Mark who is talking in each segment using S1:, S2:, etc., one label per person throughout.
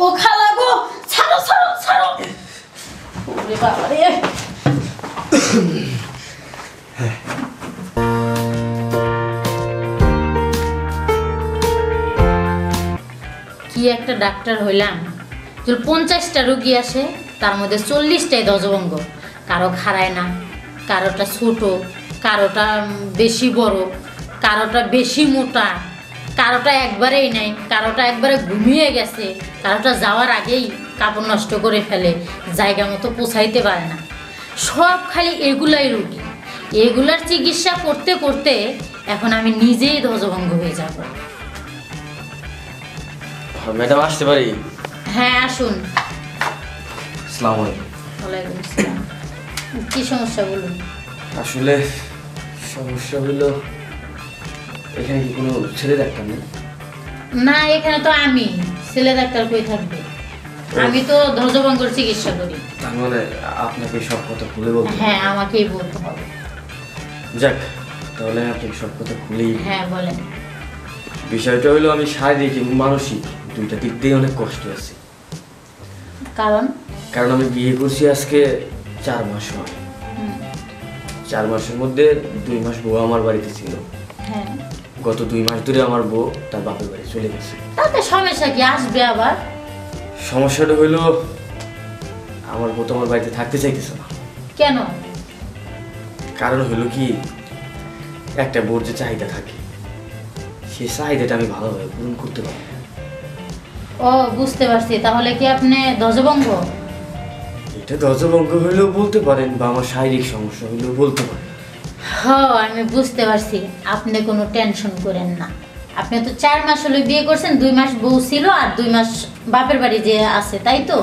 S1: ও খালা গো, ছাড়ো ছাড়ো ছাড়ো। ওরে বাবা রে। কি একটা ডাক্তার হইলাম, যদি 50টা রোগী আসে তার মধ্যে 40টাই ধ্বজভঙ্গ। কারো খাড়ায় না, কারোটা ছোট, কারোটা বেশি বড়, কারোটা বেশি মোটা, কারোটা একবারেই নাই, কারোটা একবারে ঘুমিয়ে গেছে, কারোটা যাওয়ার আগেই কাপড় নষ্ট করে ফেলে, জায়গা মতো পৌঁছাইতে পারে না। সব খালি এগুলাই রুগী। এগুলার চিকিৎসা করতে করতে এখন আমি নিজেই ধ্বজভঙ্গ হয়ে যাব।
S2: ম্যাডাম আসতে পারি?
S1: হ্যাঁ আসুন।
S2: আসসালামু আলাইকুম।
S1: ওয়ালাইকুম আসসালাম। কি সমস্যা বলুন?
S2: আসলে সমস্যা হলো, এখানে কি কোনো ছেলে ডাক্তার নেই?
S1: না, এখানে তো আমি ছেলে ডাক্তার কই থাকবে? আমি তো ধ্বজভঙ্গর চিকিৎসা করি।
S2: তার মানে আপনাকে সব কথা খুলে বলতে?
S1: হ্যাঁ, আমাকেই বলতে হবে।
S2: যাক, তাহলে আমি আপনাকে সব কথা খুলেই।
S1: হ্যাঁ বলেন।
S2: বিষয়টা হলো, আমি শারীরিক এবং মানসিক দুইটা দিক দিয়ে অনেক কষ্ট আছি। কারণ আমি বিয়ে করছি আজকে 4 মাস হয়। 4 মাসের মধ্যে 2 মাস বউ আমার বাড়িতে ছিল।
S1: হ্যাঁ,
S2: গত 2 মাস ধরে আমার বউ তার বাপের বাড়ি চলে গেছে।
S1: তাতে সমস্যা কি? আসবে আবার।
S2: সমস্যাটা হলো, আমার বউ তো আমার বাড়িতে থাকতে চাইতেছে না।
S1: কেন?
S2: কারণ হলো কি, একটা বউর যে চাহিদা থাকে, সেই চাহিদাটা আমি ভালোভাবে পূরণ করতে পারি না।
S1: ও বুঝতে পারছি। তাহলে কি আপনি ধ্বজভঙ্গ?
S2: এটা ধ্বজভঙ্গ হইলেও বলতে পারেন, বা আমার শারীরিক সমস্যা হইলেও বলতে পারেন।
S1: হ্যাঁ, আমি বুঝতে পারছি। আপনি কোনো টেনশন করেন না। আপনি তো 4 মাস হলো বিয়ে করছেন, 2 মাস বউ ছিল আর 2 মাস বাপের বাড়ি যে আছে, তাই তো?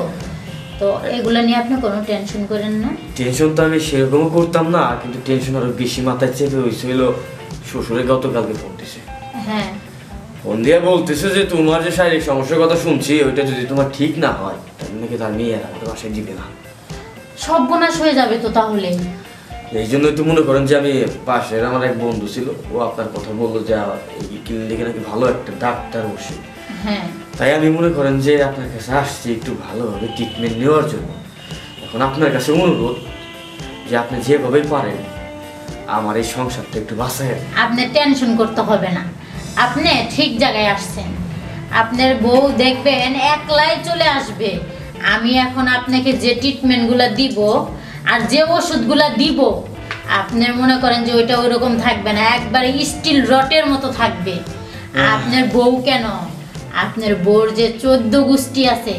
S1: তো এগুলো নিয়ে আপনি কোনো টেনশন করেন না।
S2: টেনশন তো আমি সেরকমও করতাম না, কিন্তু টেনশন আরো বেশি মাথায় চেপে হয়েছিল। শ্বশুরে গতকালকে ফোন দিছে।
S1: হ্যাঁ,
S2: ফোন দিয়ে বলতেছে যে তোমার যে শারীরিক সমস্যার কথা শুনছি, ওইটা যদি তোমার ঠিক না হয় তাহলে নাকি তার মেয়েরা আমাদের বাসায় দিবে না।
S1: সর্বনাশ হয়ে যাবে তো তাহলে।
S2: এই জন্যই তো মনে করেন যে আমি পাশের আমার এক বন্ধু ছিল, ও আপনার কথা বললো যে এই ক্লিনিকে নাকি ভালো একটা ডাক্তার বসে।
S1: হ্যাঁ,
S2: তাই আমি মনে করেন যে আপনার কাছে আসছি একটু ভালোভাবে ট্রিটমেন্ট নেওয়ার জন্য। এখন আপনার কাছে অনুরোধ যে আপনি যেভাবেই পারেন আমার এই সংসারটা একটু বাঁচায়।
S1: আপনি টেনশন করতে হবে না। আপনি ঠিক জায়গায় আসছেন। আপনার বউ দেখবেন একলাই চলে আসবে। আমি এখন আপনাকে যে ট্রিটমেন্টগুলো দিব আর যে ওষুধগুলো দিব, আপনার মনে করেন যে ওইটা ওইরকম থাকবে না, একবারে স্টিল রটের মতো থাকবে। আপনার বউ কেন, আপনার বউর যে 14 গোষ্ঠী আছে,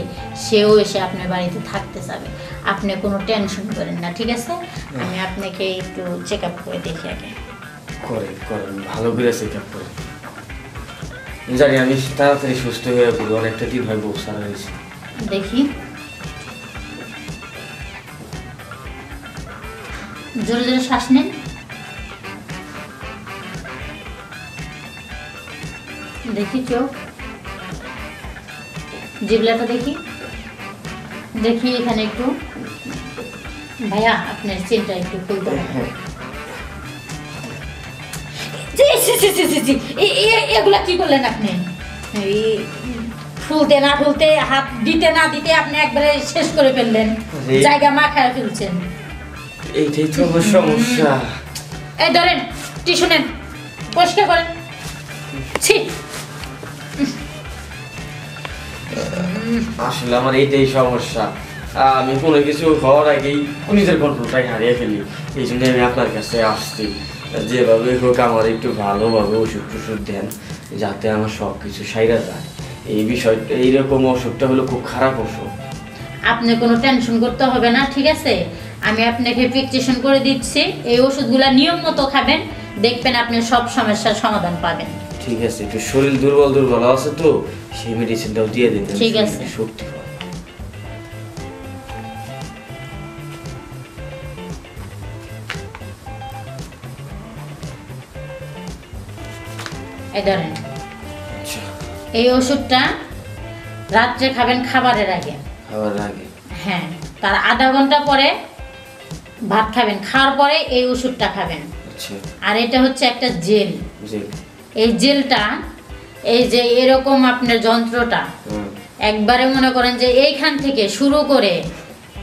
S1: সেও এসে আপনার বাড়িতে থাকতে চাবে। আপনি কোনো টেনশন করেন না, ঠিক আছে? আমি আপনাকে একটু চেক আপ করে দেখি আগে।
S2: করেন করেন, ভালো করে চেক আপ করেন। জানি আমি তাড়াতাড়ি সুস্থ হয়ে পড়বো, অনেকটা দিন হয় বউ সারা হয়েছে।
S1: দেখি, জোরে জোরে শ্বাস নেন। দেখি চোখ, জিভলাটা দেখি। দেখি এখানে একটু। ভাইয়া, আপনার চেনটা একটু খুলতে হবে। এগুলা কি করলেন আপনি? ফুলতে না ফুলতে, হাত দিতে না দিতে আপনি একবারে শেষ করে ফেললেন, জায়গা মাখায় ফেলছেন।
S2: এইটাই তো আমার সমস্যা।
S1: এই ধরেন, টিস্যু নেন, পরিষ্কার করেন। ছি,
S2: আসলে আমার এইটাই সমস্যা। আমি কোনো কিছু হওয়ার আগেই নিজের কন্ট্রোলটাই হারিয়ে ফেলি। এই জন্য আমি আপনার কাছে আসছি, যেভাবে হোক আমার একটু ভালোভাবে ওষুধ টষুধ দেন, যাতে আমার সব কিছু সাইরা যায়। এই বিষয়টা, এইরকম অসুখটা হলো খুব খারাপ অসুখ।
S1: আপনি কোনো টেনশন করতে হবে না, ঠিক আছে? আমি আপনাকে প্রেসক্রিপশন করে দিচ্ছি। এই ওষুধগুলা নিয়ম মতো খাবেন, দেখবেন আপনি সব সমস্যার সমাধান পাবেন।
S2: ঠিক আছে, একটু শরীর দুর্বল দুর্বল আছে তো, সেই মেডিসিনটাও দিয়ে দিন।
S1: ঠিক আছে।
S2: শক্তি পায়।
S1: এই ধরেন,
S2: আচ্ছা,
S1: এই ওষুধটা রাত্রে খাবেন খাবারের আগে।
S2: খাবার আগে?
S1: হ্যাঁ, তার আধা ঘন্টা পরে ভাত খাবেন, খাওয়ার পরে এই ওষুধটা খাবেন।
S2: আচ্ছা।
S1: আর এটা হচ্ছে একটা জেল।
S2: জেল?
S1: এই জেলটা, এই যে এরকম আপনার যন্ত্রটা, একবারে মনে করেন যে এইখান থেকে শুরু করে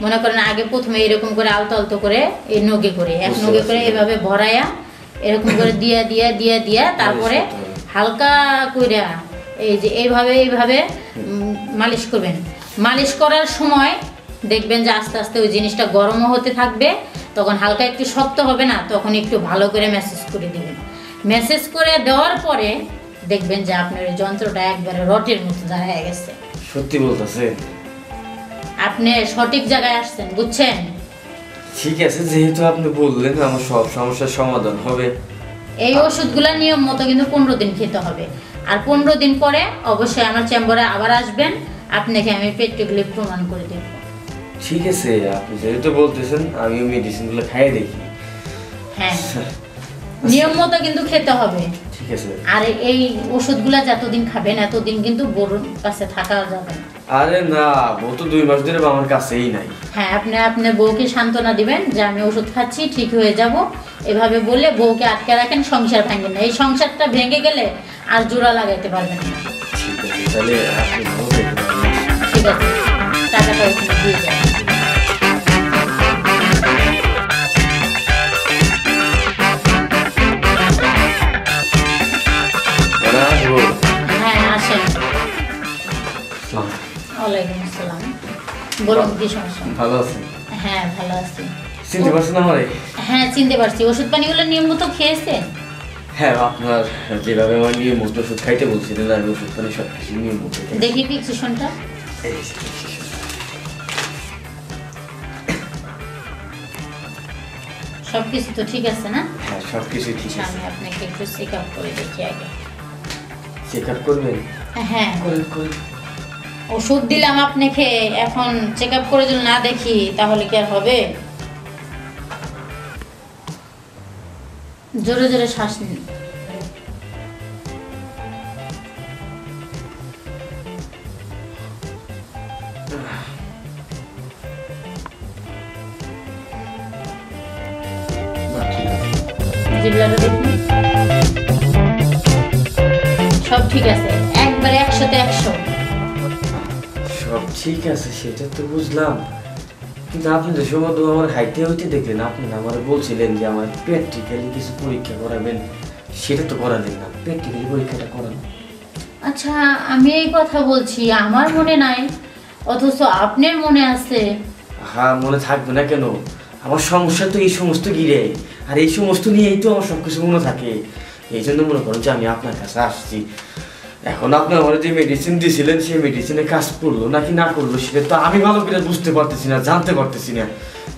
S1: মনে করেন আগে প্রথমে এরকম করে আলতো আলতো করে এই নগে করে এক নগে করে এভাবে ভরায়া এরকম করে দিয়া দিয়া দিয়া দিয়া তারপরে হালকা কইরা এই যে এইভাবে মালিশ করবেন। মালিশ করার সময় দেখবেন যে আস্তে আস্তে ওই জিনিসটা গরমও হতে থাকবে, তখন হালকা একটু শক্ত হবে না, তখন একটু ভালো করে ম্যাসেজ করে দিবেন। ম্যাসেজ করে দেওয়ার পরে দেখবেন যে আপনার এই যন্ত্রটা একবারে রটের মতো দাঁড়ায় গেছে।
S2: সত্যি বলতেছেন?
S1: আপনি সঠিক জায়গায় আসছেন, বুঝছেন?
S2: ঠিক আছে, যেহেতু আপনি বললেন আমার সব সমস্যার সমাধান হবে।
S1: এই ওষুধগুলো নিয়ম মতো কিন্তু 15 দিন খেতে হবে, আর 15 দিন পরে অবশ্যই আমার চেম্বারে আবার আসবেন, আপনাকে আমি প্র্যাকটিক্যালি প্রমাণ করে দেব।
S2: ঠিক আছে, আপনি যেহেতু বলতেছেন আমি মেডিসিনগুলো খাইয়ে দেখি।
S1: হ্যাঁ, নিয়ম মতো কিন্তু খেতে হবে।
S2: ঠিক আছে।
S1: আর এই ওষুধগুলো যতদিন খাবেন এতদিন কিন্তু বড়র কাছে থাকা যাবে না।
S2: আরে না, বউ তো 2 মাস ধরে আমার কাছেই নাই।
S1: হ্যাঁ, আপনি আপনার বউকে সান্ত্বনা দিবেন যে আমি ওষুধ খাচ্ছি, ঠিক হয়ে যাব, এভাবে বলে বউকে আটকে রাখেন, সংসার ভাঙেন না। এই সংসারটা ভেঙে গেলে আর জোড়া লাগাইতে পারবেন না।
S2: ঠিক আছে, তাহলে আপনি ভালো থাকবেন।
S1: ঠিক আছে, টাকাটা ওখানে দিয়ে যাবেন। হ্যাঁ, আসেন। ওয়ালাইকুম আসসালাম। বলুন কি সমস্যা?
S2: ভালো আছেন?
S1: হ্যাঁ, ভালো আছি।
S2: চিনতে পারছেন আমারে?
S1: হ্যাঁ, চিনতে পারছি। ওষুধ পানিগুলো নিয়ম মতো খেয়েছেন?
S2: হ্যাঁ, আপনার যেভাবে আমার নিয়ম মতো ওষুধ খাইতে বলছিলেন আমি ওষুধ পানি সব কিছু নিয়ম মতো খাই।
S1: দেখি প্রেসক্রিপশনটা। সবকিছু তো ঠিক আছে না?
S2: হ্যাঁ, সব কিছু ঠিক
S1: আচ্ছা,
S2: আছে।
S1: আমি আপনাকে একটু চেক আপ করে দেখি আগে।
S2: চেক আপ করবেন?
S1: হ্যাঁ,
S2: করেন করেন।
S1: ওষুধ দিলাম আপনাকে, এখন চেক আপ করে যদি না দেখি তাহলে কি আর হবে? জোরে জোরে শ্বাস নিন। জিহ্বাটা দেখুন, সব ঠিক আছে, একবারে 100-তে 100।
S2: সব ঠিক আছে সেটা তো বুঝলাম, কিন্তু আপনি যে সময় আমার হাইতে হইতে দেখলেন, আপনি আমার বলছিলেন যে আমার প্র্যাকটিক্যালি কিছু পরীক্ষা করাবেন, সেটা তো করালেন না। প্র্যাকটিক্যালি পরীক্ষাটা করান।
S1: আচ্ছা, আমি এই কথা বলছি, আমার মনে নাই, অথচ আপনার মনে আছে।
S2: হ্যাঁ, মনে থাকবে না কেন? আমার সমস্যা তো এই সমস্ত ঘিরে, আর এই সমস্ত নিয়েই তো আমার সবকিছু মনে থাকে। এই জন্য মনে করেন যে আমি আপনার কাছে আসছি। এখন আপনি আমার যে মেডিসিন দিয়েছিলেন সেই মেডিসিনে কাজ করলো নাকি না করলো সেটা তো আমি ভালো করে বুঝতে পারতেছি না, জানতে পারতেছি না।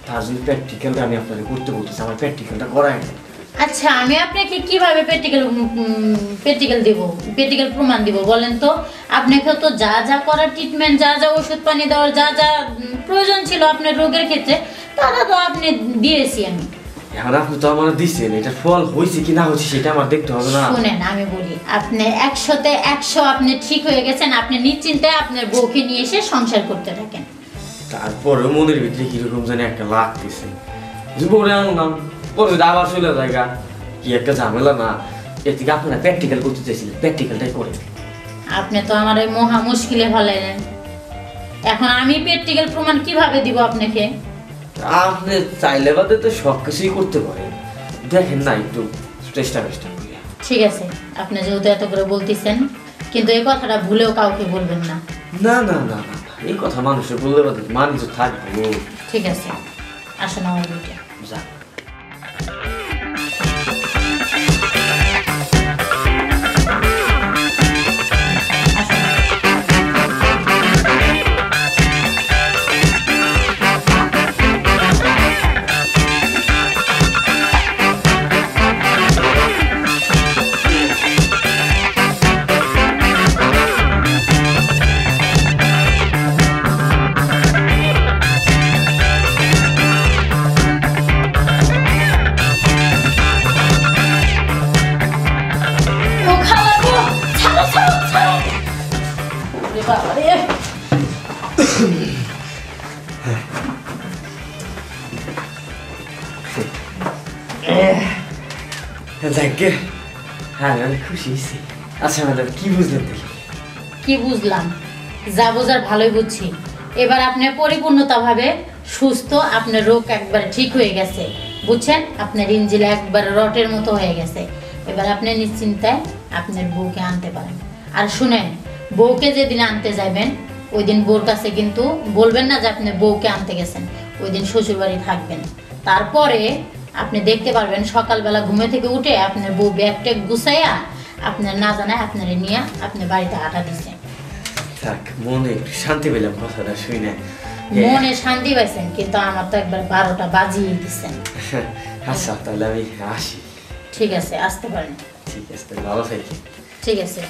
S2: তার জন্য প্র্যাকটিক্যালটা আমি আপনাকে করতে বলতেছি, আমার প্র্যাকটিক্যালটা করায় না।
S1: আচ্ছা, আমি আপনাকে কিভাবে প্র্যাকটিক্যাল দিব, প্র্যাকটিক্যাল প্রমাণ দিব বলেন তো? আপনাকে তো যা যা করার ট্রিটমেন্ট, যা যা ওষুধ পানি দেওয়ার যা যা প্রয়োজন ছিল আপনার রোগের ক্ষেত্রে, তারা তো আপনি দিয়েছি আমি।
S2: এখন আপনি তো আমার দিচ্ছেন, এটার ফল হয়েছে কি না হয়েছে সেটা আমার দেখতে হবে না?
S1: শুনেন, আমি বলি, আপনি 100-তে 100 আপনি ঠিক হয়ে গেছেন। আপনি নিশ্চিন্তে আপনার বউকে নিয়ে এসে সংসার করতে থাকেন।
S2: তারপরে মনের ভিতরে কিরকম জানি একটা লাগতেছে, পরে আনলাম, পরে আবার চলে জায়গা, কি একটা ঝামেলা না? এর থেকে আপনারা প্র্যাকটিক্যাল করতে চাইছিলেন, প্র্যাকটিক্যালটাই করে।
S1: আপনি তো আমার এই মহা মুশকিলে ফেলাইলেন। এখন আমি প্র্যাকটিক্যাল প্রমাণ কিভাবে দিব আপনাকে?
S2: আপনি চাইলে বাদে তো সব কিছুই করতে পারেন, দেখেন না একটু চেষ্টা করি।
S1: ঠিক আছে, আপনি যেহেতু এত করে বলতেছেন, কিন্তু এই কথাটা ভুলেও কাউকে বলবেন না।
S2: না না না না, এই কথা মানুষের বললে বাদে মানুষ থাকবো।
S1: ঠিক আছে, আসুন আমার বাড়িতে।
S2: যা। যাকে হ্যাঁ, আমি খুশি হয়েছি। আচ্ছা ম্যাডাম, কি বুঝলেন দেখি?
S1: কি বুঝলাম? যা বোঝার ভালোই বুঝছি। এবার আপনি পরিপূর্ণতাভাবে সুস্থ, আপনার রোগ একবার ঠিক হয়ে গেছে, বুঝছেন? আপনার ইঞ্জিল একবার রটের মতো হয়ে গেছে। এবার আপনি নিশ্চিন্তায় আপনার বউকে আনতে পারেন। আর শুনেন, বউকে যেদিন আনতে যাবেন ওই দিন বউর কাছে কিন্তু বলবেন না যে আপনি বউকে আনতে গেছেন, ওই দিন শ্বশুরবাড়ি থাকবেন। তারপরে আপনি দেখতে পারবেন সকালবেলা ঘুমে থেকে উঠে আপনার বউ ব্যাগ ট্যাগ গুছাইয়া আপনার না জানায় আপনার নিয়ে আপনি বাড়িতে হাঁটা দিছে।
S2: থাক, মনে একটু শান্তি পেলাম কথাটা শুনে।
S1: মনে শান্তি পাইছেন, কিন্তু আমার তো একবার 12টা বাজিয়ে দিচ্ছেন।
S2: আচ্ছা তাহলে আমি আসি।
S1: ঠিক আছে, আসতে পারেন।
S2: ঠিক আছে, তাহলে ভালো থাকি।
S1: ঠিক আছে।